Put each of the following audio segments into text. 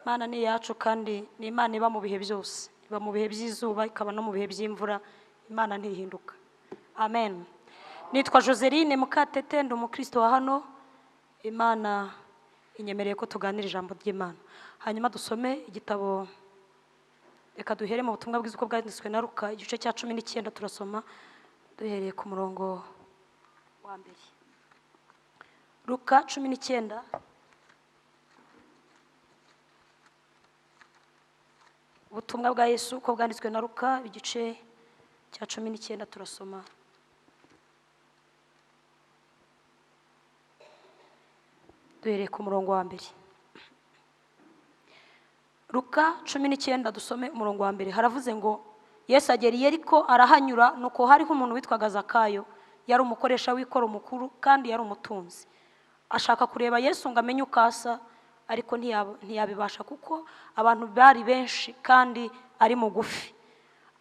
Imana ni yacu kandi ni Imana iba mu bihe byose, iba mu bihe by'izuba ikaba no mu bihe by'imvura. Imana ntihinduka. Amen. Nitwa Joseline Mukatete, ndi umukristo wa hano. Imana inyemereye ko tuganira ijambo ry'Imana. Hanyuma dusome igitabo, reka duhere mu butumwa bwiza uko bwanditswe na Luka igice cya 19. Turasoma duhereye ku murongo wa mbere. Luka 19. Ubutumwa bwa Yesu uko bwanditswe na Luka igice cya 19. Turasoma duhereye ku murongo wa mbere. Luka 19 dusome umurongo wa mbere. Haravuze ngo Yesu agera i Yeriko arahanyura, nuko hariho umuntu witwaga Zakayo, yari umukoresha w'ikoro mukuru kandi yari umutunzi. Ashaka kureba Yesu ngo amenye uko asa, ariko ntiyabibasha kuko abantu bari benshi kandi ari mugufi.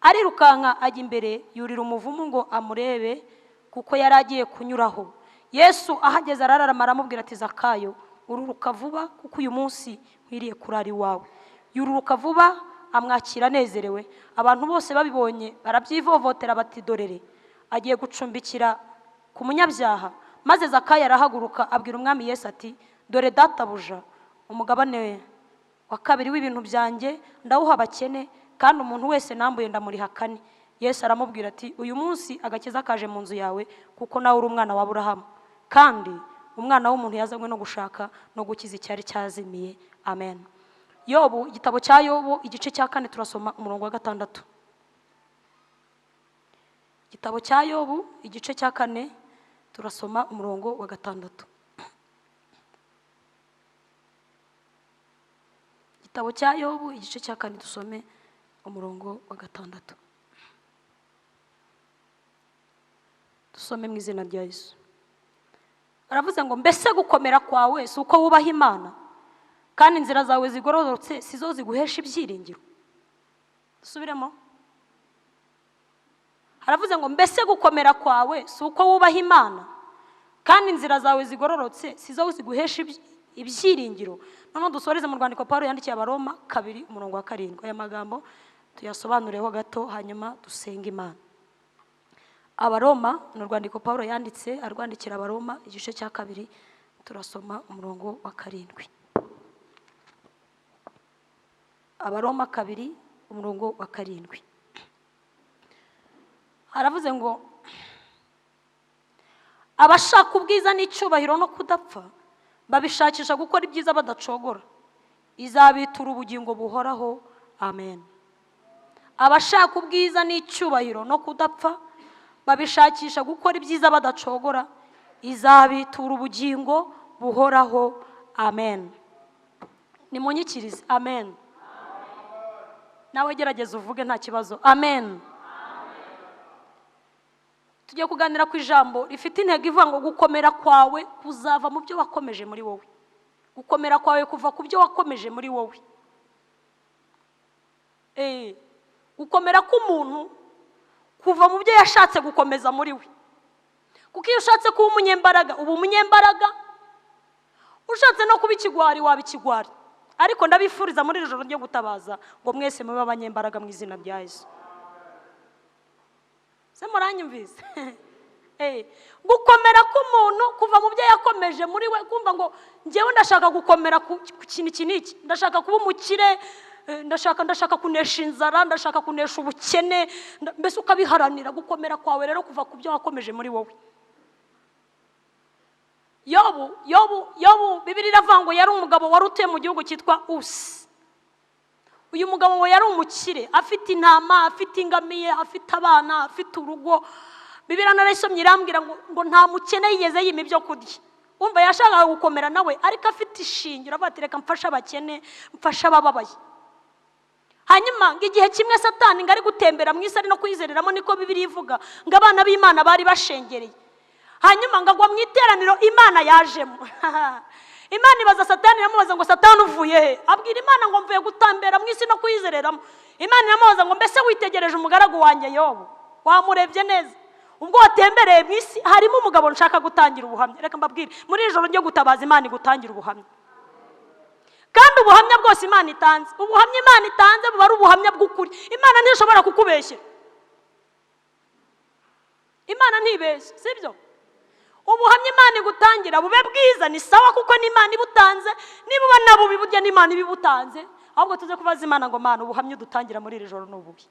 Arirukanka ajya imbere yurira umuvumu ngo amurebe kuko yari agiye kunyuraho. Yesu ahageze arararama aramubwira ati, Zakayo, ururuka vuba kuko uyu munsi nkwiriye kurara iwawe. Yururuka vuba amwakira anezerewe. Abantu bose babibonye barabyivovotera bati, dorere agiye gucumbikira ku munyabyaha. Maze Zakayo arahaguruka abwira umwami Yesu ati, dore databuja, umugabane wa kabiri w'ibintu byanjye ndawuha abakene, kandi umuntu wese nambuye ndamuriha kane. Yesu aramubwira ati, uyu munsi agakiza kaje mu nzu yawe, kuko nawe uri umwana wa Aburahamu, kandi umwana w'umuntu yazanywe no gushaka no gukiza icyari cyazimiye. Amen. Yobu, igitabo cya Yobu igice cya 4 turasoma umurongo wa 6. Igitabo cya Yobu igice cya 4 turasoma umurongo wa 6. Igitabo cya Yobu igice cya 4 dusome umurongo wa 6. Dusome mu izina rya Yesu. Aravuze ngo mbese gukomera kwawe si uko wubaha Imana, kandi inzira zawe zigororotse sizo ziguhesha ibyiringiro. Dusubiremo. Haravuze ngo mbese gukomera kwawe si uko wubaha Imana, kandi inzira zawe zigororotse sizo ziguhesha ibyiringiro. None dusoreze mu rwandiko Paulo yandikiye Abaroma 2 umurongo wa 7. Aya magambo tuyasobanureho gato hanyuma dusenga Imana. Abaroma ni urwandiko Paulo yanditse arwandikira Abaroma igice cya 2 turasoma umurongo wa 7. Abaroma 2 umurongo wa 7. Haravuze ngo abashaka ubwiza n'icyubahiro no kudapfa babishakisha gukora ibyiza badacogora, izabitura ubugingo buhoraho. Amen. Abashaka ubwiza n'icyubahiro no kudapfa babishakisha gukora ibyiza badacogora, izabitura ubugingo buhoraho. Amen. Nimunyikirize. Amen. Nawe gerageza uvuge nta kibazo. Amen. Tugiye kuganira ku ijambo rifite intego ivuga ngo gukomera kwawe kuzava mu byo wakomeje muri wowe. Gukomera kwawe kuva ku byo wakomeje muri wowe. Gukomera k'umuntu kuva mu byo yashatse gukomeza muri we. Kuko iyo ushatse kuba umunyembaraga uba umunyembaraga, ushatse no kuba ikigwari waba ikigwari. Ariko ndabifuriza muri ijoro ryo gutabaza ngo mwese mube abanyembaraga mu izina rya Yesu. Se muranyumvise? Gukomera k'umuntu kuva mu byo yakomeje muri we, kumva ngo ngewe ndashaka gukomera ku kintu kiniki, ndashaka kuba umukire, ndashaka kunesha inzara, ndashaka kunesha ubukene, mbese ukabiharanira. Gukomera kwawe rero kuva ku byo wakomeje muri wowe. Yobu Bibiliya iravuga ngo yari umugabo wari utuye mu gihugu cyitwa Usi. Uyu mugabo ngo yari umukire, afite intama, afite ingamiye, afite abana, afite urugo. Bibiliya narayisomye irambwira ngo nta mukene yigeze yima ibyo kurya. Umva yashakaga gukomera nawe ariko afite ishingiro, avuga ati reka mfashe abakene, mfashe abababaye. Hanyuma ngo igihe kimwe Satani ngari gutembera mu isi ari no kwizereramo, niko Bibiliya ivuga, ngo abana b'Imana bari bashengereye. Hanyuma ngagwa mu iteraniro Imana yajemo. Imana ibaza Satani, iramubaza ngo Satani uvuye he? Abwira Imana ngo mvuye gutambera mu isi no kwizereramo. Imana iramubaza ngo mbese witegereje umugaragu wanjye Yobu? Wamurebye neza? Ubwo watembereye mu isi harimo umugabo nshaka gutangira ubuhamya. Reka mbabwire muri ijoro ryo gutabaza Imana igutangira ubuhamya. kandi ubuhamya bwose Imana itanze, ubuhamya Imana itanze buba ari ubuhamya bw'ukuri. Imana ntishobora kukubeshya, Imana ntibeshye, sibyo? Ubuhamya Imana igutangira bube bwiza ni sawa, kuko n'Imana ibutanze. Niba ubona bubi burya n'Imana ibibutanze, ahubwo tuze kubaza Imana ngo Mana, ubuhamya udutangira muri iri joro n'ububi.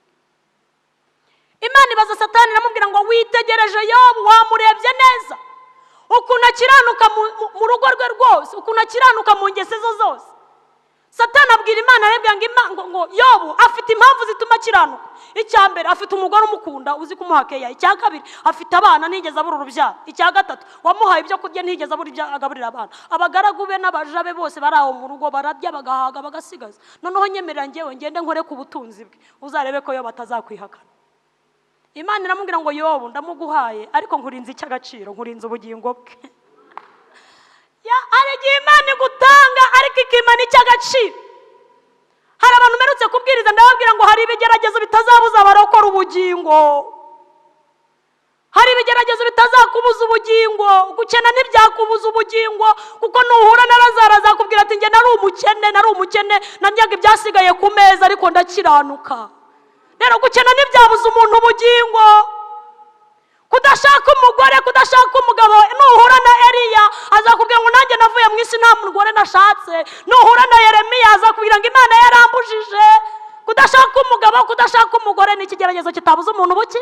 Imana ibaza Satani iramubwira ngo witegereje Yobu, wamurebye neza ukuntu akiranuka mu rugo rwe rwose, ukuntu akiranuka mu ngeso ze zose. Satani abwira Imana arabwira ngo Yobu afite impamvu zituma akiranuka. Icya mbere, afite umugore umukunda uzi kumuha keya. Icya kabiri, afite abana ntigeze abura urubyaro. Icya gatatu, wamuhaye ibyo kurya ntigeze abura ibyo agaburira abana. Abagaragu be n'abaja be bose bari aho mu rugo bararya bagahaga bagasigaza. Noneho nyemerera njyewe ngende nkore ku butunzi bwe, uzarebe ko Yobu atazakwihakana. Imana iramubwira ngo Yobu ndamuguhaye, ariko nkurinze icy'agaciro, nkurinze ubugingo bwe. Hari igihe Imana igutanga ariko ikimana icy'agaciro. Hari abantu merutse kubwiriza ndababwira ngo hari ibigeragezo bitazabuza abarokora ubugingo, hari ibigeragezo bitazakubuza ubugingo. Gukena ntibyakubuza ubugingo, kuko nuhura na Lazaro azakubwira ati njye nari umukene namyaga ibyasigaye ku meza ariko ndakiranuka. Rero gukena ntibyabuza umuntu ubugingo. Kudashaka umugore, kudashaka umugabo, nuhura na Eliya azakubwira ngo nanjye navuye mu isi nta mugore nashatse. Nuhura na Yeremiya azakubwira ngo Imana yarambujije. Kudashaka umugabo, kudashaka umugore ni ikigeragezo kitabuza umuntu buki.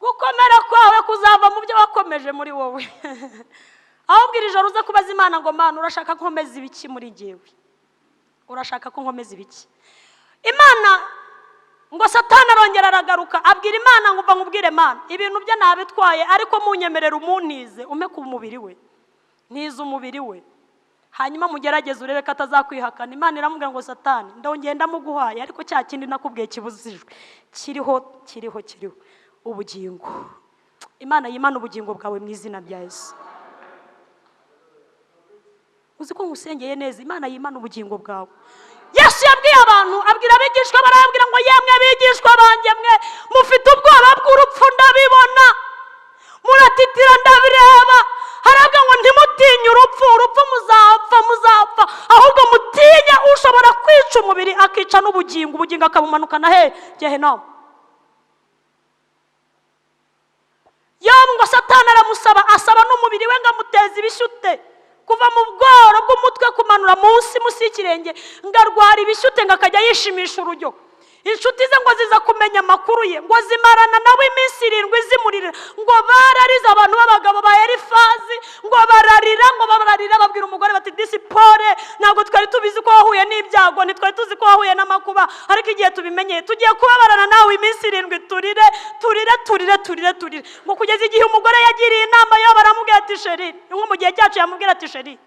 Gukomera kwawe kuzava mu byo wakomeje muri wowe. Ahubwo iri joro uze kubaza Imana ngo Mana, urashaka nkomeza ibiki muri jyewe? Urashaka ko nkomeza ibiki? Imana ngo Satani arongera aragaruka abwira Imana ngo mva nkubwire Mana, ibintu bye nabitwaye, ariko munyemerera umuntize ume ku mubiri we, ntize umubiri we, hanyuma mugerageze urebe ko atazakwihakana. Imana iramubwira ngo Satani ndongeye ndamuguhaye, ariko cya kindi nakubwiye kibuzijwe kiriho ubugingo. Imana yimana ubugingo bwawe mu izina rya Yesu. Uzi ko ngusengeye neza, Imana yimana ubugingo bwawe. Yesu yabwiye abantu, abwira abigishwa barabwira ngo yemwe abigishwa banjye mwe mufite ubwoba bw'urupfu ndabibona, muratitira ndabireba. Harabwa ngo ntimutinye urupfu muzapfa, ahubwo mutinye ushobora kwica umubiri akica n'ubugingo, ubugingo akabumanukana Gehinomu. Yobu ngo Satani aramusaba, asaba n'umubiri we ngo amuteze ibishyute, kuva mu bworo bw'umutwe kumanura munsi y'ikirenge, ngo arwara ibishyute, ngo akajya yishimisha urujyo. Inshuti ze ngo ziza kumenya amakuru ye, ngo zimarana nawe iminsi 7 zimurira, ngo bararize abantu b'abagabo ba Elifazi, ngo bararira babwira umugore bati disipore, ntabwo twari tubizi ko wahuye n'ibyago, ntitwari tuzi ko wahuye n'amakuba, ariko igihe tubimenye tugiye kubabarana nawe iminsi 7 turire, ngo kugeza igihe umugore yagiriye inama yo baramubwira ati sheri, nko mu gihe cyacu yamubwira ati sheri,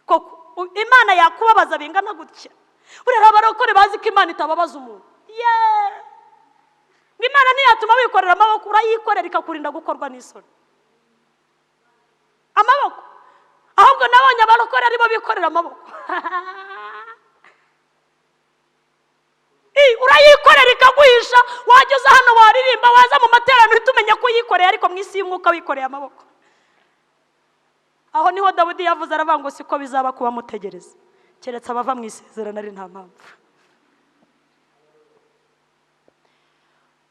koko Imana yakubabaza bingana gutya? Urera abarokore bazi ko Imana itababaza umuntu. Imana ntiyatuma wikorera amaboko, urayikorera ikakurinda gukorwa n'isoni amaboko. Ahubwo nabonye abarokore aribo bikorera amaboko. Urayikorera ikaguhisha, wageze hano waririmba, waza mu materaniro uhita ko uyikoreye, ariko mu isi y'umwuka wikoreye amaboko. Aho niho Dawidi yavuze aravuga ngo siko bizaba kuba mutegereza, keretse abava mu isezerano ari nta mpamvu.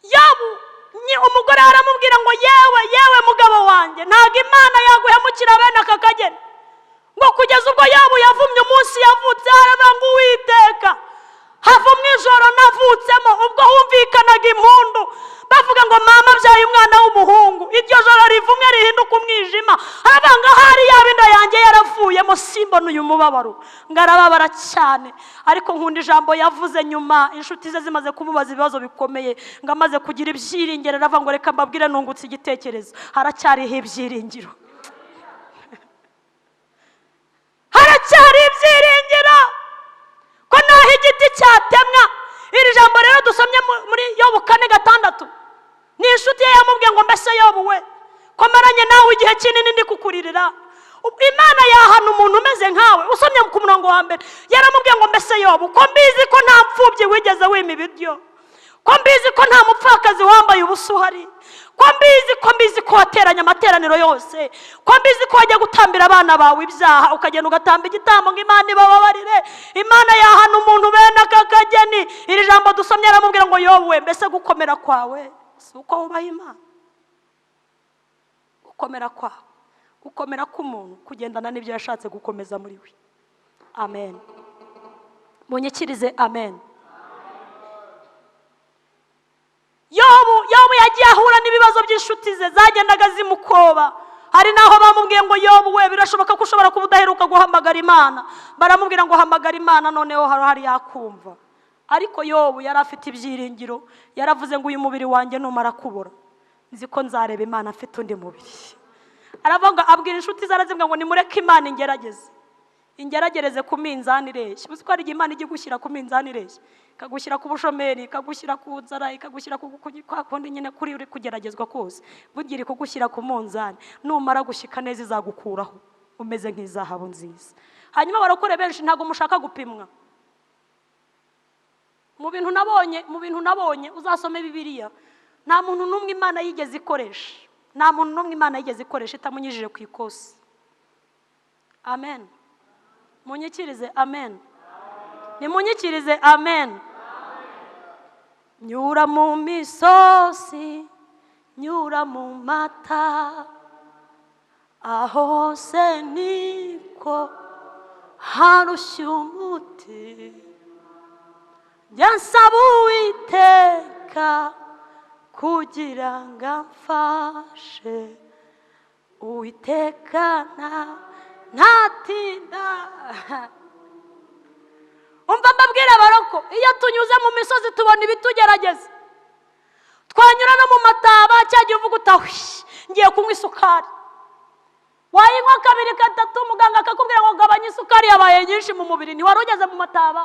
Yobu ni umugore aramubwira ngo yewe mugabo wanjye, ntabwo Imana yaguhemukira bene aka kageni. Ngo kugeza ubwo Yobu yavumye umunsi yavutse, aravuga ngo Uwiteka havumwe ijoro navutsemo, ubwo humvikanaga impundu bavuga ngo mama abyaye umwana w'umuhungu. Iryo joro rivumwe rihinduka umwijima, aravuga ngo ahari yaba inda yanjye yaravuyemo, simbona uyu mubabaro, ngo arababara cyane. Ariko nkunda ijambo yavuze nyuma, inshuti ze zimaze kumubaza ibibazo bikomeye, ngo amaze kugira ibyiringiro aravuga ngo reka mbabwire nungutse igitekerezo, haracyariho ibyiringiro. Haracyari ibyiringiro ko naho igiti cyatemwa. Iri jambo rero dusomye muri Yobu 4:6, ni inshuti ye yamubwiye ngo mbese Yobu we, ko maranye nawe igihe kinini ndi kukuririra, Imana yahana umuntu umeze nkawe. Usomye ku murongo wa mbere yaramubwiye ngo mbese Yobu, ko mbizi ko nta mfubyi wigeze wima ibiryo, ko mbizi ko nta mupfakazi wambaye ubusa uhari, ko mbizi ko wateranya amateraniro yose, ko mbizi ko wajya gutambira abana bawe ibyaha ukagenda ugatamba igitambo ngo Imana ibababarire, Imana yahana umuntu bene aka kageni. Iri jambo dusomye aramubwira ngo yowe, mbese gukomera kwawe si uko wubaha Imana? Gukomera kwawe, gukomera k'umuntu kugendana n'ibyo yashatse gukomeza muri we. Amen. Munyikirize amen. Yobu yagiye ahura n'ibibazo by'inshuti ze zagendaga zimukoba. Hari naho bamubwiye ngo Yobu we, birashoboka ko ushobora kuba udaheruka guhamagara Imana. Baramubwira ngo hamagara Imana noneho hari yakumva. Ariko Yobu yari afite ibyiringiro, yaravuze ngo uyu mubiri wanjye numara kubura nzi ko nzareba Imana afite undi mubiri. Aravuga abwira inshuti zarazibwa ngo nimureke Imana ingeragereze ku minzani ireshya. Uzi ko ari Imana ijya gushyira ku minzani ireshya, ikagushyira ku bushomeri, ikagushyira ku nzara, ikagushyira ku kundi nyine kuri uri kugeragezwa kose. Bugira kugushyira ku munzani, numara gushyika neza izagukuraho umeze nk'izahabu nziza. Hanyuma barakore benshi ntago mushaka gupimwa. Mu bintu nabonye uzasome Bibiliya, nta muntu n'umwe Imana yigeze ikoresha, nta muntu n'umwe Imana yigeze ikoresha itamunyijije ku ikosi. Amen. Munyikirize amen. Nimunyikirize amen. Nyura mu misozi, nyura mu mata, aho hose niko harushya umuti. Jya nsaba Uwiteka kugira ngo amfashe, Uwiteka ntatinda. Umva mbabwira abaroko, iyo tunyuze mu misozi tubona ibitugerageza, twanyura no mu mataba cyagiye uvuga utawe ngiye kunywa isukari, wayinywa kabiri gatatu muganga akakubwira ngo gabanya isukari yabaye nyinshi mu mubiri, ntiwari ugeze mu mataba.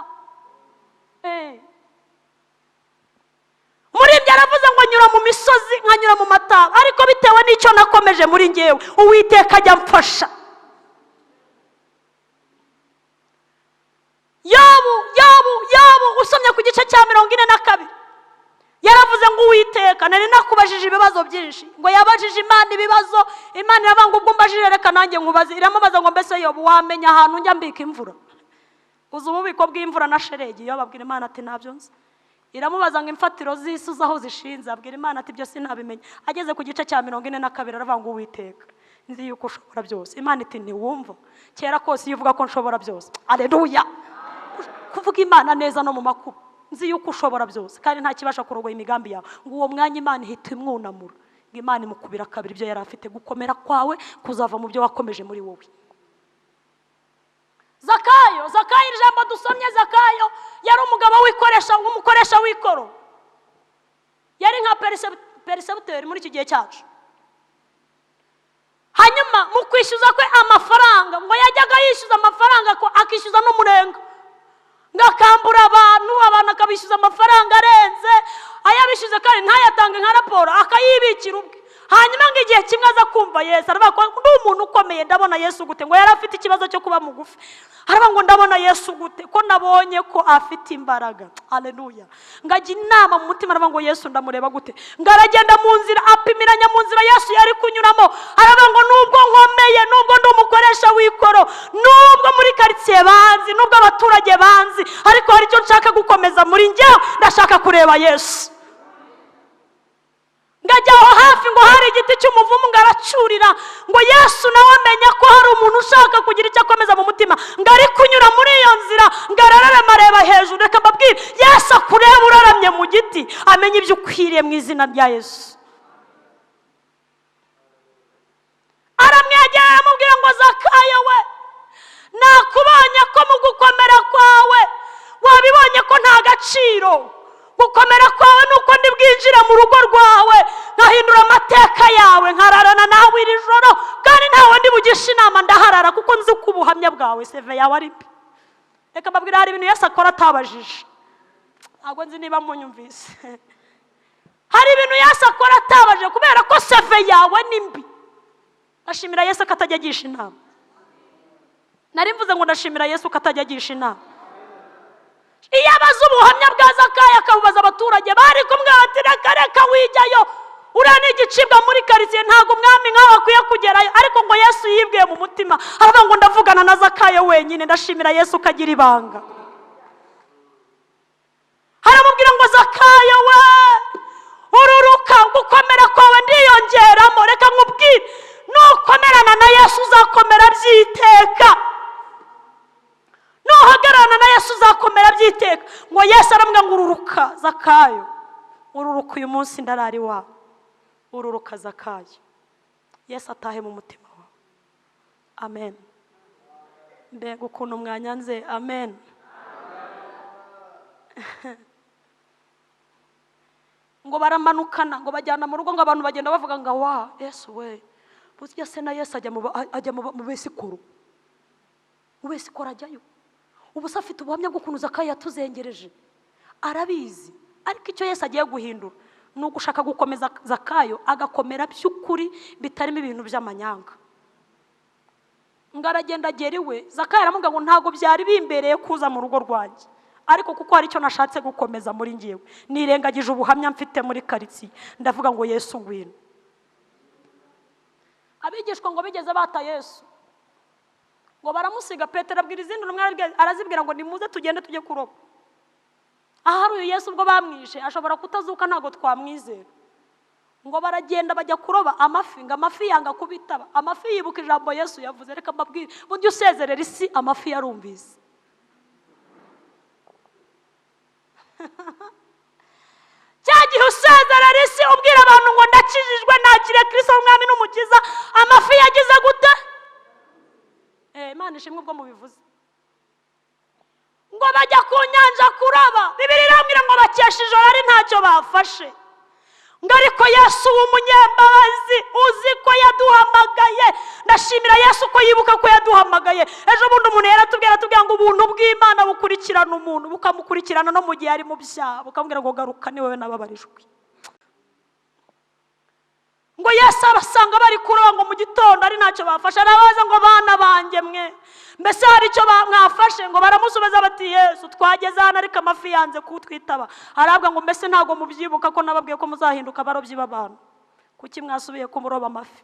Muri ibyo aravuze ngo nyura mu misozi nkanyura mu mataba, ariko bitewe n'icyo nakomeje muri ngewe Uwiteka ajya mfasha. Yobu usomye ku gice cya 42 yaravuze ngo Uwiteka, nari nakubajije ibibazo byinshi, ngo yabajije Imana ibibazo, Imana irabanga ubwo mbajije reka nanjye nkubaze. Iramubaza ngo mbese Yobu wamenya ahantu njya mbika imvura? Uzi ububiko bw'imvura na sheregi? Yobu abwira Imana ati ntabyo nzi. Iramubaza ngo imfatiro z'isi aho zishinze? Abwira Imana ati byose ntabimenya. Ageze ku gice cya 42 aravuga ngo Uwiteka, nzi yuko ushobora byose. Imana iti ntiwumva? Kera kose iyo uvuga ko nshobora byose. Aleluya. Kuvuga Imana neza no mu makuba, nzi yuko ushobora byose kandi nta kibasha kurogoya imigambi yawe. Ngo uwo mwanya Imana ihita imwunamura, ngo Imana imukubira kabiri ibyo yari afite. Gukomera kwawe kuzava mu byo wakomeje muri wowe. Zakayo ijambo dusomye, Zakayo yari umugabo umukoresha w'ikoro, yari nka perisebuteri muri iki gihe cyacu. Hanyuma mu kwishyuza kwe amafaranga, ngo yajyaga yishyuza amafaranga ko akishyuza n'umurenga, ngakambura abantu akabishyuza amafaranga arenze ayabishyuze kandi ntayatange nka raporo, akayibikira ubwe. Hanyuma ngo igihe kimwe aza kumva Yesu, aravuga ko ndi umuntu ukomeye, ndabona Yesu gute? Ngo yari afite ikibazo cyo kuba mugufi. Aravuga ngo ndabona Yesu gute ko nabonye ko afite imbaraga. Haleluya. Ngajya inama mu mutima, aravuga ngo Yesu ndamureba gute? Ngaragenda mu nzira, apimiranya mu nzira Yesu yari kunyuramo. Aravuga ngo nubwo nkomeye, nubwo ndi umukoresha w'ikoro, nubwo muri quartier banzi, nubwo abaturage banzi, ariko hari icyo nshaka gukomeza muri njye, ndashaka kureba Yesu. Ngajya aho hafi ngo hari igiti cy'umuvumu, ngaracurira ngo Yesu nawe amenya ko hari umuntu ushaka kugira icyo akomeza mu mutima, ngari kunyura muri iyo nzira, ngararama areba hejuru. Reka mbabwire, Yesu akureba uraramye mu giti, amenya ibyo ukwiriye mu izina rya Yesu. Aramwegera aramubwira ngo Zakayo we, nakubonye ko mu gukomera kwawe wabibonye ko nta gaciro. Gukomera kwawe nuko ndi bwinjira mu rugo rwawe, nkahindura amateka yawe, nkararana nawe iri joro, kandi ntawe ndi bugisha inama, ndaharara kuko nzi ko ubuhamya bwawe seve yawe ari mbi. Reka mbabwira, hari ibintu Yesu akora atabajije. Ntabwo nzi niba munyumvise. Hari ibintu Yesu akora atabajije kubera ko seve yawe ni mbi. Ndashimira Yesu ko atajya agisha inama. Nari mvuze ngo ndashimira Yesu ko atajya agisha inama. iyo abaza ubuhamya bwa Zakayo akabubaza abaturage bari kumwe bati reka wijyayo, uriya ni igicibwa muri karitsiye, ntabwo umwami nkawe akwiye kugerayo. Ariko ngo Yesu yibwiye mu mutima aravuga ngo ndavugana na Zakayo wenyine. Ndashimira Yesu ukagira ibanga. Haramubwira ngo Zakayo we, ururuka, gukomera kwawe ndiyongeramo. Reka nkubwire, nukomerana na Yesu uzakomera byiteka. Nuhagararana na Yesu uzakomera byiteka. Ngo Yesu aramubwira ngo ururuka Zakayo, ururuka uyu munsi ndarari wawe. Ururuka Zakayo. Yesu atahe mu mutima wawe. Amen. Mbega ukuntu mwanyanze. Amen. Ngo baramanukana, ngo bajyana mu rugo, ngo abantu bagenda bavuga ngo wa Yesu we, burya se na Yesu ajya mu besikoro. Mu besikoro ajyayo. Ubu se afite ubuhamya bw'ukuntu Zakayo yatuzengereje. Arabizi. Ariko icyo Yesu agiye guhindura ni ugushaka gukomeza Zakayo agakomera by'ukuri bitarimo ibintu by'amanyanga. Ngo aragenda agera iwe. Zakayo aramubwira ngo ntabwo byari bimbereye kuza mu rugo rwanjye, ariko kuko hari icyo nashatse gukomeza muri ngewe, nirengagije ubuhamya mfite muri karitsiye, ndavuga ngo Yesu ngwino. Abigishwa ngo bigeze bata Yesu, ngo baramusiga. Petero abwira izindi ntumwa, arazibwira ngo nimuze tugende tujye kuroba. Ahari uyu Yesu ubwo bamwishe ashobora kutazuka, ntabwo twamwizera. Ngo baragenda bajya kuroba amafi, ngo amafi yanga kubitaba. Amafi yibuka ijambo Yesu yavuze. Reka mbabwire, burya usezerera isi amafi yarumvise. Cyagihe usezerera isi ubwira abantu ngo ndakijijwe, nakire Kristo umwami n'umukiza, amafi yagize gute? Imana ishimwe ubwo mubivuze. Ngo bajya ku nyanja kuroba. Bibiliya irambwira ngo bakesha ijoro ari ntacyo bafashe. Ngo ariko Yesu w'umunyembabazi, uzi ko yaduhamagaye. Ndashimira Yesu ko yibuka ko yaduhamagaye. Ejo bundi umuntu yaratubwira ngo ubuntu bw'Imana bukurikirana umuntu, bukamukurikirana no mu gihe ari mu byaha, bukamubwira ngo garuka ni wowe nababarijwe. Ngo Yesu abasanga bari kuroba, ngo mu gitondo ari ntacyo bafashe. Arabaza ngo bana banjye mwe, mbese hari icyo mwafashe? Ngo baramusubiza bati Yesu twageze hano ariko amafi yanze kutwitaba. Arabwa ngo mbese ntabwo mubyibuka ko nababwiye ko muzahinduka abarobyi b'abantu? Kuki mwasubiye kumuroba amafi?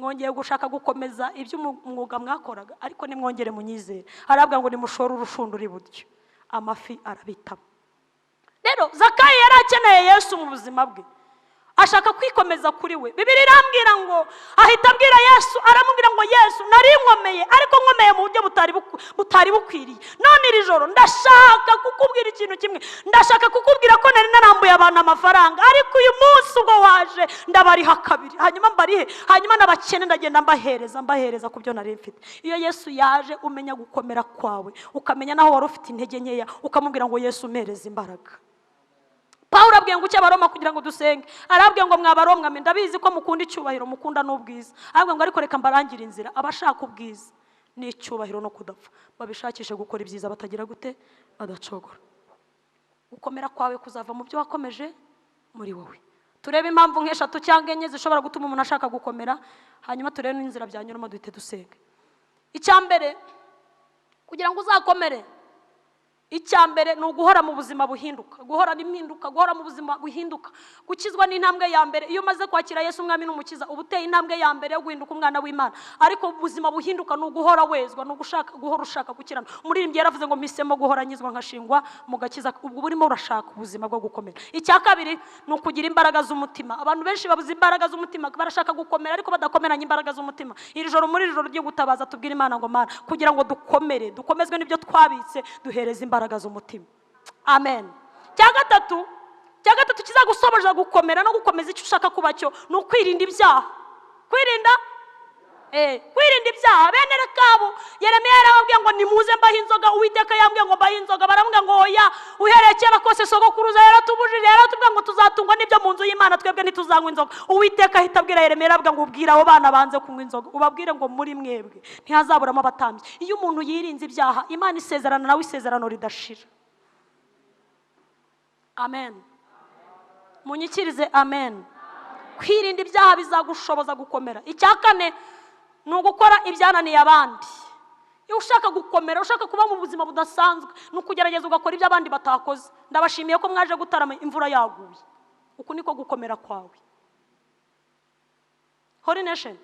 Mwongeye gushaka gukomeza iby'umwuga mwakoraga, ariko nimwongere munyizere. Arabwa ngo nimushore urushundura iburyo, amafi arabitaba. Rero Zakayo yari akeneye Yesu mu buzima bwe, ashaka kwikomeza kuri we. Bibiliya irambwira ngo ahita abwira Yesu, aramubwira ngo Yesu nari nkomeye, ariko nkomeye mu buryo butari bukwiriye. None iri joro ndashaka kukubwira ikintu kimwe. Ndashaka kukubwira ko nari narambuye abantu amafaranga, ariko uyu munsi ubwo waje ndabariha kabiri, hanyuma mbarihe, hanyuma n'abakene ndagenda mbahereza ku byo nari mfite. Iyo Yesu yaje umenya gukomera kwawe, ukamenya naho wari ufite intege nkeya, ukamubwira ngo Yesu mpereza imbaraga. Pawulo abwiye ngo cy'Abaroma kugira ngo dusenge. Arabwiye ngo mwabaromwa mwe, ndabizi ko mukunda icyubahiro, mukunda n'ubwiza. Arabwiye ngo ariko reka mbarangira inzira. Abashaka ubwiza n'icyubahiro no kudapfa babishakishe gukora ibyiza, batagira gute? Badacogora. Gukomera kwawe kuzava mu byo wakomeje muri wowe. Turebe impamvu nk'eshatu cyangwa enye zishobora gutuma umuntu ashaka gukomera, hanyuma turebe n'inzira byanyuramo duhite dusenge. Icyambere, kugira ngo uzakomere, icyambere ni uguhora mu buzima buhinduka. Guhora n'impinduka, guhora mu buzima buhinduka. Gukizwa ni intambwe ya mbere. Iyo umaze kwakira Yesu umwami n'umukiza, uba uteye intambwe ya mbere yo guhinduka umwana w'Imana. Ariko ubuzima buhinduka ni uguhora wezwa, ni ugushaka guhora ushaka gukirana. Umuririmbyi yaravuze ngo mpisemo guhora nyizwa nkashingwa mu gakiza. Ubwo urimo urashaka ubuzima bwo gukomera. Icya kabiri ni ukugira imbaraga z'umutima. Abantu benshi babuze imbaraga z'umutima, barashaka gukomera ariko badakomeranye imbaraga z'umutima. Iri joro muri iri joro ryo gutabaza tubwire Imana ngo Mana, kugira ngo dukomere, dukomezwe n'ibyo twabitse, duhereze imbaraga z'umutima. Amen. Cya gatatu kizagusoboza gukomera no gukomeza icyo ushaka kuba cyo, ni ukwirinda ibyaha. Kwirinda ibyaha. Bene Rekabu, Yeremiya yarababwiye ngo nimuze mbahe inzoga. Uwiteka yambwiye ngo mbahe inzoga. Baramubwira ngo oya, uhereye kera kose sogokuruza yaratubujije, yaratubwiye ngo tuzatungwa n'ibyo mu nzu y'Imana, twebwe ntituzanywa inzoga. Uwiteka ahita abwira Yeremiya, arabwira ngo ubwire abo bana banze kunywa inzoga, ubabwire ngo muri mwebwe ntihazaburamo abatambyi. Iyo umuntu yirinze ibyaha, Imana isezerana nawe isezerano ridashira. Amen. Munyikirize amen. Kwirinda ibyaha bizagushoboza gukomera. Icya kane ni ugukora ibyananiye abandi. iyo ushaka gukomera, ushaka kuba mu buzima budasanzwe, ni ukugerageza ugakora ibyo abandi batakoze. Ndabashimiye ko mwaje gutarama imvura yaguye. Uku niko gukomera kwawe. Holy Nation,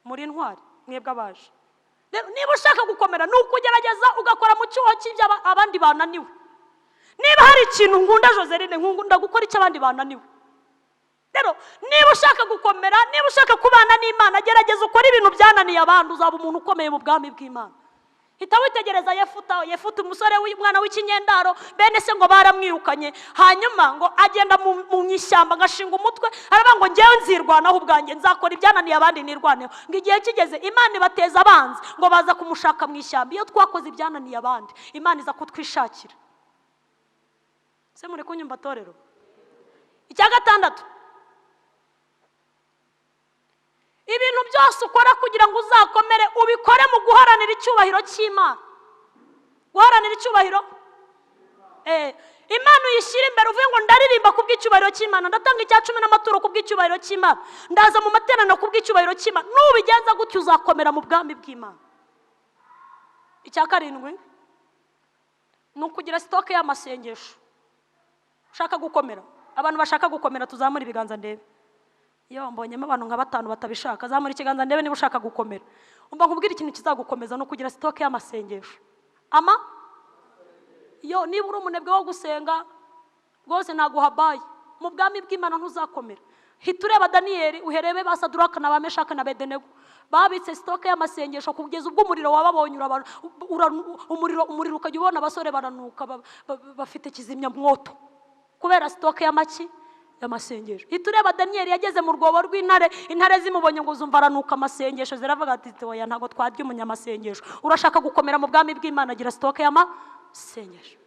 muri intwari mwebwe abaje. Niba ushaka gukomera, ni ukugerageza ugakora mu cyuho cy'ibyo abandi bananiwe. Niba hari ikintu ngunda Joseline, ngunda gukora icyo abandi bananiwe. Rero niba ushaka gukomera, niba ushaka kubana n'Imana, gerageza ukora ibintu byananiye abandi, uzaba umuntu ukomeye mu bwami bw'Imana. Hita witegereza Yefuta umusore w'umwana w'ikinyendaro, bene se ngo baramwirukanye, hanyuma ngo agenda mu ishyamba agashinga umutwe, aravuga ngo ngewe nzirwanaho ubwanjye, nzakora ibyananiye abandi nirwaneho. Ngo igihe kigeze Imana ibateza abanzi ngo baza kumushaka mu ishyamba. Iyo twakoze ibyananiye abandi, Imana iza kutwishakira. Se muri kunyumva torero? Icya gatandatu, ibintu byose ukora kugira ngo uzakomere, ubikore mu guharanira icyubahiro cy'Imana. Guharanira icyubahiro, Imana uyishyira imbere, uvuye ngo ndaririmba kubw'icyubahiro cy'Imana, ndatanga icya 10 n'amaturo kubw'icyubahiro cy'Imana, ndaza mu materaniro kubw'icyubahiro cy'Imana. Nubigenza gutyo uzakomera mu bwami bw'Imana. Icya karindwi, ni ukugira sitoke y'amasengesho. Ushaka gukomera, abantu bashaka gukomera tuzamura ibiganza ndebe. Iyo mbonyemo abantu nka 5 batabishaka, zamura ikiganza ndebe niba ushaka gukomera. Umva nkubwira ikintu kizagukomeza, no kugira sitoke y'amasengesho. Yo niba uri umunebwe wo gusenga rwose naguhabaye, mu bwami bw'Imana ntuzakomera. Hita ureba Daniyeli, uherebe ba Saduraka na ba Meshaki na Abedenego, babitse sitoke y'amasengesho kugeza ubwo umuriro wababonye, umuriro ukajya ubona abasore baranuka bafite kizimya mwoto kubera sitoke y'amaki y'amasengesho. Hita ureba Daniyeli yageze mu rwobo rw'intare, intare zimubonye ngo zumva aranuka amasengesho, ziravuga ati oya ntago twarya umunyamasengesho. Urashaka gukomera mu bwami bw'Imana, gira sitoke y'amasengesho.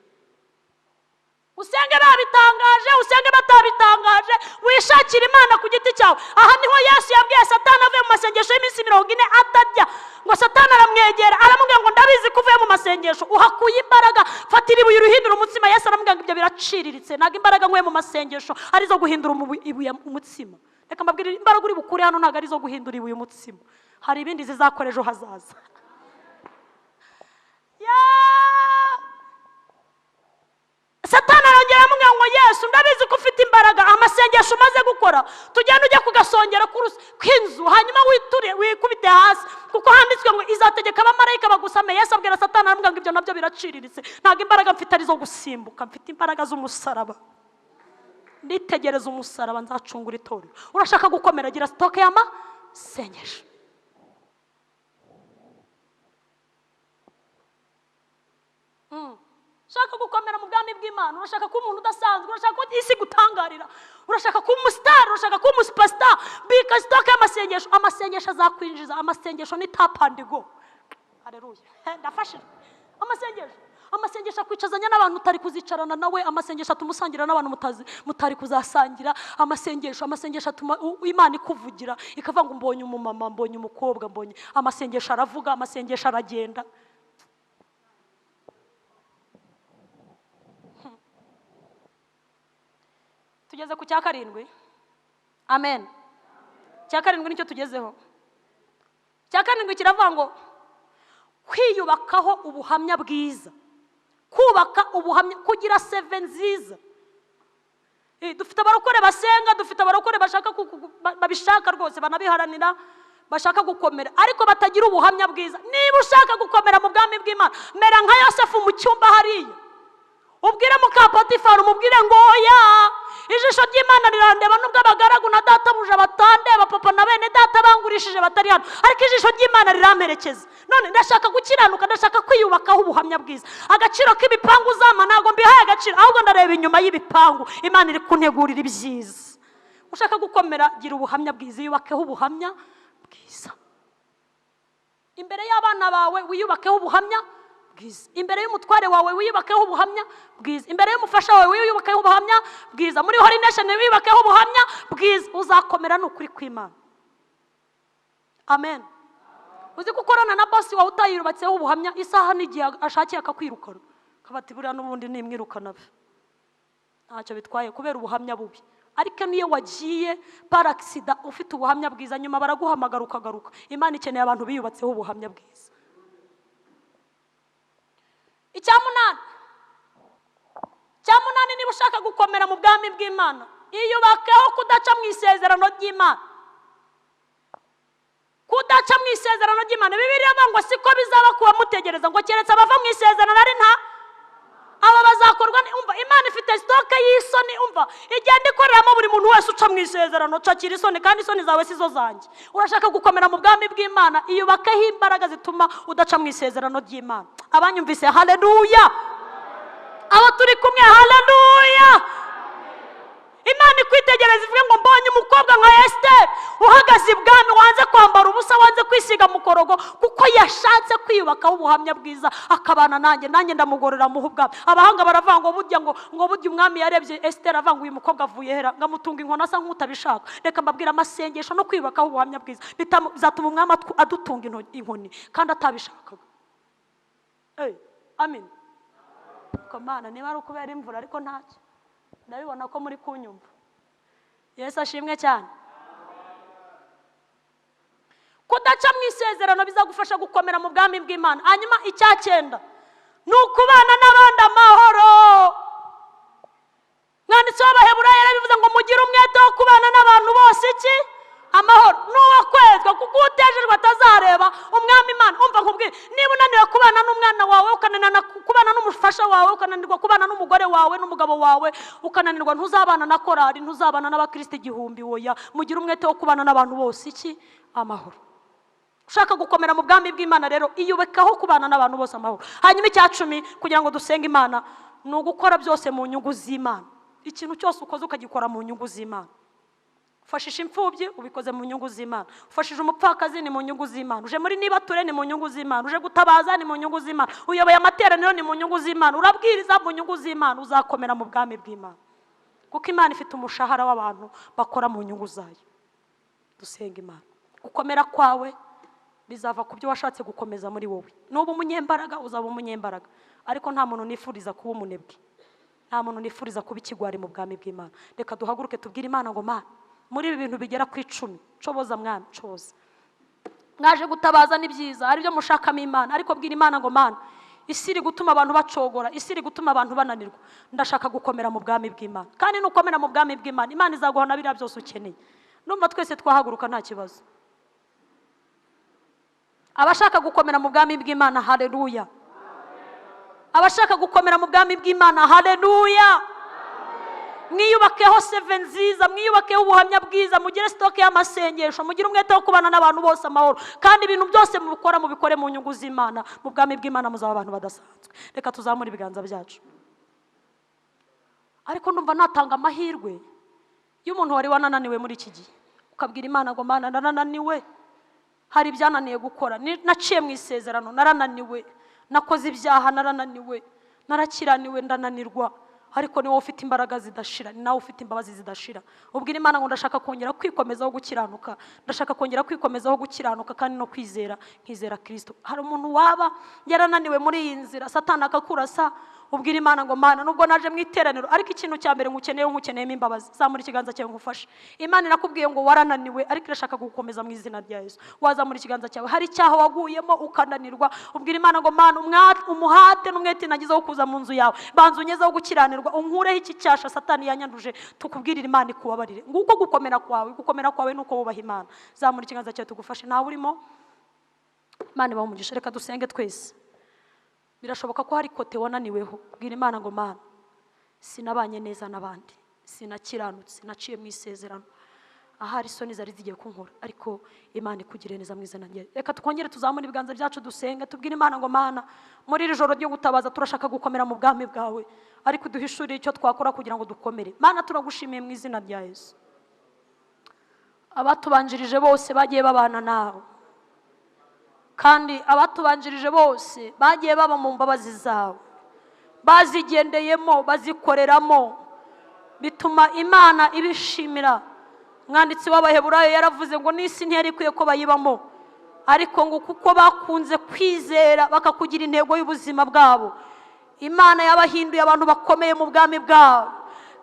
Usenge babitangaje, usenge batabitangaje, wishakira Imana ku giti cyawe. Aha niho Yesu yabwiye Satani avuye mu masengesho y'iminsi 40 atarya, ngo Satani aramwegera aramubwira ngo ndabizi ko uvuye mu masengesho uhakuye imbaraga, fatira ibuye uruhindura umutsima. Yesu aramubwira ngo ibyo biraciriritse, ntago imbaraga nkwe mu masengesho ari zo guhindura ibuye umutsima. Reka mbabwire, imbaraga uri bukure hano ntago ari zo guhindura ibuye umutsima, hari ibindi zizakora ejo hazaza. Satani arongera aramubwira ngo Yesu ndabizi ko ufite imbaraga, amasengesho umaze gukora tugenda ujya kugasongera kw'inzu, hanyuma witure wikubite hasi, kuko handitswe ngo izategeka abamarayika bagusame. Yesu abwira Satani aramubwira ngo ibyo nabyo biraciriritse, ntago imbaraga mfite ari zo gusimbuka, mfite imbaraga z'umusaraba. Nditegereza umusaraba nzacungura itorero. Urashaka gukomera, gira sitoke y'amasengesho. Urashaka gukomera mu bwami bw'Imana, urashaka kuba umuntu udasanzwe, urashaka ko isi gutangarira, urashaka kuba umustar, urashaka kuba umusuperstar, bika sitoke y'amasengesho. Amasengesho azakwinjiza, amasengesho ni tap and go. Haleluya, ndafashije. Amasengesho akwicazanya n'abantu utari kuzicarana nawe, amasengesho atumusangira n'abantu mutari kuzasangira, amasengesho atuma Imana ikuvugira, ikavuga ngo mbonye umumama, mbonye umukobwa, mbonye. Amasengesho aravuga, amasengesho aragenda. Tugeze ku cya 7. Amen. Cya 7 nicyo tugezeho. Cya 7 kiravuga ngo kwiyubakaho ubuhamya bwiza, kubaka ubuhamya, kugira 7 nziza. Dufite abarokore basenga, dufite abarokore bashaka babishaka rwose, banabiharanira, bashaka gukomera ariko batagira ubuhamya bwiza. Niba ushaka gukomera mu bwami bw'Imana, mera nka Yosefu mu cyumba hariya, ubwire muka Potifari, umubwire ngo oya, ijisho ry'Imana rirandeba nubwo abagaragu na databuja batandeba, papa na bene data bangurishije batari hano, ariko ijisho ry'Imana riramperekeza. None ndashaka gukiranuka, ndashaka kwiyubakaho ubuhamya bwiza. Agaciro k'ibipangu uzama ntago mbihaye agaciro, ahubwo ndareba inyuma y'ibipangu, Imana iri kuntegurira ibyiza. Ushaka gukomera, gira ubuhamya bwiza, yubakaho ubuhamya bwiza. Imbere y'abana bawe wiyubakeho ubuhamya bwiza, imbere y'umutware wawe wiyubakeho ubuhamya bwiza, imbere y'umufasha wawe wiyubakeho ubuhamya bwiza, muri Holy Nation wiyubakeho ubuhamya bwiza. Uzakomera n'ukuri kw'Imana. Amen. Uzi gukorana na boss wawe utayubatseho ubuhamya, isaha n'igihe ashakiye akakwirukana, kabati buriya n'ubundi nimwirukana, ntacyo bitwaye kubera ubuhamya bubi. Ariko niyo wagiye paraksida ufite ubuhamya bwiza, nyuma baraguhamagara ukagaruka. Imana ikeneye abantu biyubatseho ubuhamya bwiza. icyamunani niba ushaka gukomera mu bwami bw'Imana, iyubakeho kudaca mu isezerano ry'Imana. Kudaca mu isezerano ry'Imana, Bibiliya ivuga ngo siko bizaba kuba mutegereza ngo keretse abava mu isezerano ari nta aba bazakorwa. Umva, Imana ifite stoke y'isoni. Umva, igenda ikoreramo buri muntu wese uca mu isezerano, cakira isoni, kandi isoni zawe sizo zanjye. Urashaka gukomera mu bwami bw'Imana, iyubakeho imbaraga zituma udaca mu isezerano ry'Imana. Abanyumvise haleluya? Abo turi kumwe haleluya? Imana ikwitegereza ivuge ngo mbonye umukobwa nka Esther uhagaze ibwami, wanze kwambara ubusa, wanze kwisiga mukorogo, kuko yashatse kwiyubakaho ubuhamya bwiza akabana nanjye ndamugorera muha ubwami. Abahanga baravuga ngo burya umwami yarebye Esther avuga ngo uyu mukobwa avuye hera, ngamutunga inkoni asa nk'utabishaka. Reka mbabwira, amasengesho no kwiyubakaho ubuhamya bwiza bizatuma umwami adutunga inkoni kandi atabishakaga. Amen. Komana, niba ari ukubera imvura ariko ntacyo, ndabibona ko muri kunyumva. Yesu ashimwe cyane. Kudaca mu isezerano bizagufasha gukomera mu bwami bw'Imana. Hanyuma icya 9 ni ukubana n'abandi amahoro. Mwanditsi w'Abaheburayo yarabivuze ngo mugire umwete wo kubana n'abantu bose iki amahoro, n'uwakwezwa, kuko utejejwe atazareba umwami Imana. Umva nkubwire, niba unaniwe kubana n'umwana wawe, ukananirwa kubana n'umufasha wawe, ukananirwa kubana n'umugore wawe n'umugabo wawe, ukananirwa, ntuzabana na korari, ntuzabana n'abakristo 1000. Oya, mugire umwete wo kubana n'abantu bose iki amahoro. Ushaka gukomera mu bwami bw'Imana rero, iyubekaho kubana n'abantu bose amahoro. Hanyuma icya 10 kugira ngo dusenge Imana ni ugukora byose mu nyungu z'Imana. Ikintu cyose ukoze ukagikora mu nyungu z'Imana. Ufashije imfubyi ubikoze mu nyungu z'Imana, ufashije umupfakazi ni mu nyungu z'Imana, uje muri nibature ni mu nyungu z'Imana, uje gutabaza ni mu nyungu z'Imana, uyoboye amateraniro ni mu nyungu z'Imana, urabwiriza mu nyungu z'Imana. Uzakomera mu bwami bw'Imana kuko Imana ifite umushahara w'abantu bakora mu nyungu zayo. Dusenga Imana. Gukomera kwawe bizava ku byo washatse gukomeza muri wowe. Nuba umunyembaraga uzaba umunyembaraga, ariko nta muntu nifuriza kuba umunebwe, nta muntu nifuriza kuba ikigwari mu bwami bw'Imana. Reka duhaguruke tubwire Imana ngo Mana, muri ibi bintu bigera ku 10 coboza mwami, coboza. Mwaje gutabaza ni byiza, ari byo mushakamo Imana, ariko bwira Imana ngo Mana, isi iri gutuma abantu bacogora, isi iri gutuma abantu bananirwa, ndashaka gukomera mu bwami bw'Imana. Kandi nukomera mu bwami bw'Imana, Imana izaguhana biriya byose ukeneye. Numva twese twahaguruka nta kibazo. Abashaka gukomera mu bwami bw'Imana, haleluya. Abashaka gukomera mu bwami bw'Imana, haleluya. Mwiyubakeho 7 nziza, mwiyubakeho ubuhamya bwiza, mugire stoke y'amasengesho, mugire umwete wo kubana n'abantu bose amahoro, kandi ibintu byose mubikore mu nyungu z'Imana. Mu bwami bw'Imana muzaba abantu badasanzwe. Reka tuzamure ibiganza byacu. Ariko ndumva natanga amahirwe y'umuntu wari wanananiwe muri iki gihe, ukabwira Imana ngo Mana, nananiwe, hari ibyananiye gukora, naciye mu isezerano, narananiwe, nakoze ibyaha, narananiwe, narakiraniwe, ndananirwa, ariko ni wowe ufite imbaraga zidashira, ni nawe ufite imbabazi zidashira. Ubwira Imana ngo ndashaka kongera kwikomezaho gukiranuka, ndashaka kongera kwikomezaho gukiranuka kandi no kwizera, nkizera Kristo. Hari umuntu waba yarananiwe muri iyi nzira, Satani akakurasa, ubwira Imana ngo Mana, nubwo naje mu iteraniro, ariko ikintu cya mbere ngukeneyemo imbabazi. Zamura ikiganza cyawe ngufashe. Imana irakubwiye ngo warananiwe, ariko irashaka gukomeza mu izina rya Yesu. Wazamura ikiganza cyawe. Hari icyaha waguyemo ukananirwa, ubwira Imana ngo Mana, umuhate n'umwete nagizeho kuza mu nzu yawe, banza unyezeho gukiranirwa, unkureho iki cyasha Satani yanyanduje, tukubwirira Imana ikubabarire. Nguko gukomera kwawe nuko wubaha Imana. Zamura ikiganza cyawe tugufashe. Nawe urimo Imana ibahe umugisha. Reka dusenge twese. Birashoboka ko hari kote wananiweho, bwira Imana ngo Mana, sinabanye neza n'abandi, sinakiranutse, naciye mu isezerano, ahari isoni zari zigiye kunkora, ariko Imana ikugire neza mu izina ryayo. Reka twongere tuzamure ibiganza byacu dusenge, tubwire Imana ngo Mana, muri iri joro ryo gutabaza turashaka gukomera mu bwami bwawe, ariko duhishurire icyo twakora kugira ngo dukomere. Mana, turagushimiye mu izina rya Yesu. Abatubanjirije bose bagiye babana nawe, kandi abatubanjirije bose bagiye baba mu mbabazi zawe, bazigendeyemo, bazikoreramo, bituma Imana ibishimira. Mwanditsi w'Abaheburayo yaravuze ngo n'isi ntiyari ikwiye ko bayibamo, ariko ngo kuko bakunze kwizera bakakugira intego y'ubuzima bwabo, Imana yabahinduye abantu bakomeye mu bwami bwabo,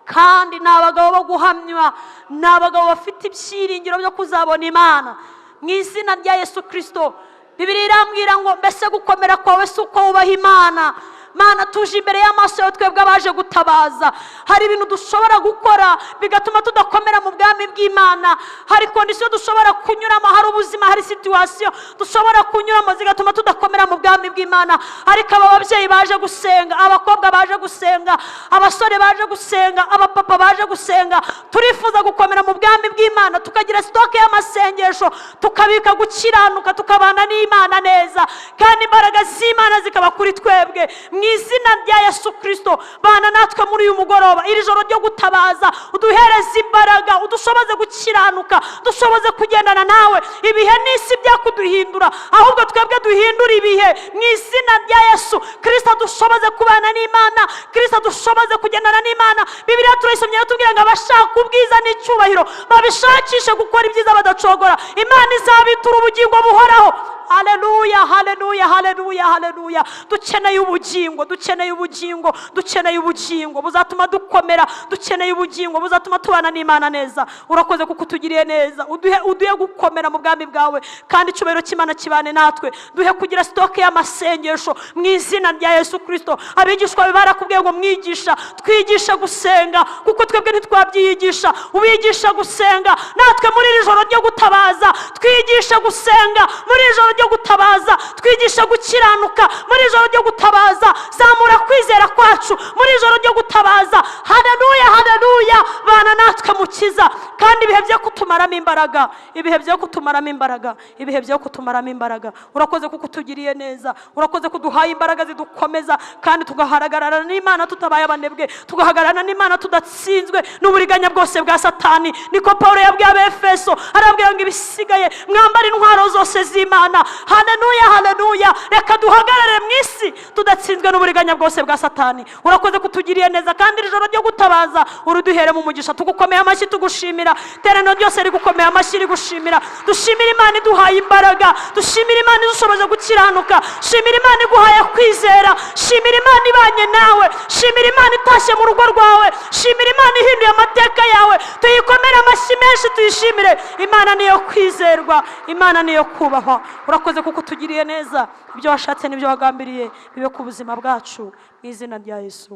kandi ni abagabo bo guhamywa, ni abagabo bafite ibyiringiro byo kuzabona Imana mu izina rya Yesu Kristo. Bibiliya irambwira ngo mbese gukomera kwawe si uko wubaha Imana, Mana tuje imbere y'amaso yawe twebwe abaje gutabaza. Hari ibintu dushobora gukora bigatuma tudakomera mu bwami bw'Imana, hari kondisiyo dushobora kunyuramo, hari ubuzima, hari situwasiyo dushobora kunyuramo zigatuma tudakomera mu bwami bw'Imana. Ariko aba babyeyi baje gusenga, abakobwa baje gusenga, abasore baje gusenga, abapapa baje gusenga, turifuza gukomera mu bwami bw'Imana, tukagira sitoke y'amasengesho, tukabika gukiranuka, tukabana n'Imana neza, kandi imbaraga z'Imana zikaba kuri twebwe. Mu izina rya Yesu Kristo, bana natwe muri uyu mugoroba, iri joro ryo gutabaza, uduhereze imbaraga, udushoboze gukiranuka, dushoboze kugendana nawe. Ibihe n'isi byakuduhindura, ahubwo twebwe duhindura ibihe. Mu izina rya Yesu Kristo dushoboze kubana n'Imana, Kristo dushoboze kugendana n'Imana. Bibiliya turayisomye tubwira ngo abashaka ubwiza n'icyubahiro babishakishe gukora ibyiza badacogora, Imana izabitura ubugingo buhoraho. Haleluya, haleluya, haleluya, haleluya. Dukeneye ubugingo, dukeneye ubugingo, dukeneye ubugingo buzatuma dukomera, dukeneye ubugingo buzatuma tubana n'Imana neza. Urakoze kuko utugiriye neza, uduhe gukomera mu bwami bwawe, kandi icyubahiro cy'Imana kibane natwe. Duhe kugira sitoke y'amasengesho mu izina rya Yesu Kristo. Abigishwa barakubwiye ngo mwigisha, twigisha gusenga kuko twebwe ntitwabyiyigisha, ubigisha gusenga. Natwe muri iri joro ryo gutabaza twigisha gusenga, muri iri joro ryo gutabaza twigisha gukiranuka, muri ijoro ryo gutabaza zamura kwizera kwacu, muri ijoro ryo gutabaza. Haleluya, haleluya. Bana natwe mukiza, kandi ibihe byo kutumaramo imbaraga, ibihe byo kutumaramo imbaraga, ibihe byo kutumaramo imbaraga. Urakoze kuko utugiriye neza, urakoze kuduhaye imbaraga zidukomeza, kandi tugahagararana n'Imana tutabaye abanebwe, tugahagararana n'Imana tudatsinzwe n'uburiganya bwose bwa Satani. Niko Paulo yabwiye Abefeso, arabwira ngo ibisigaye mwambara intwaro zose z'Imana. Haleluya, haleluya. Reka duhagarare mu isi tudatsinzwe n'uburiganya bwose bwa Satani. Urakoze kutugiriye neza, kandi iri joro ryo gutabaza uruduhere mu mugisha. Tugukomeye amashyi tugushimira, terano ryose rigukomeye amashyi rigushimira. Dushimira Imana iduhaye imbaraga, dushimira Imana idushoboje gukiranuka, shimira Imana iguhaye kwizera, shimira Imana ibanye nawe, shimira Imana itashye mu rugo rwawe, shimira Imana ihinduye amateka yawe. Tuyikomere amashyi menshi, tuyishimire. Imana niyo kwizerwa, Imana niyo kubahwa. Urakoze kuko utugiriye neza, ibyo washatse n'ibyo wagambiriye bibe ku buzima bwacu, mu izina rya Yesu.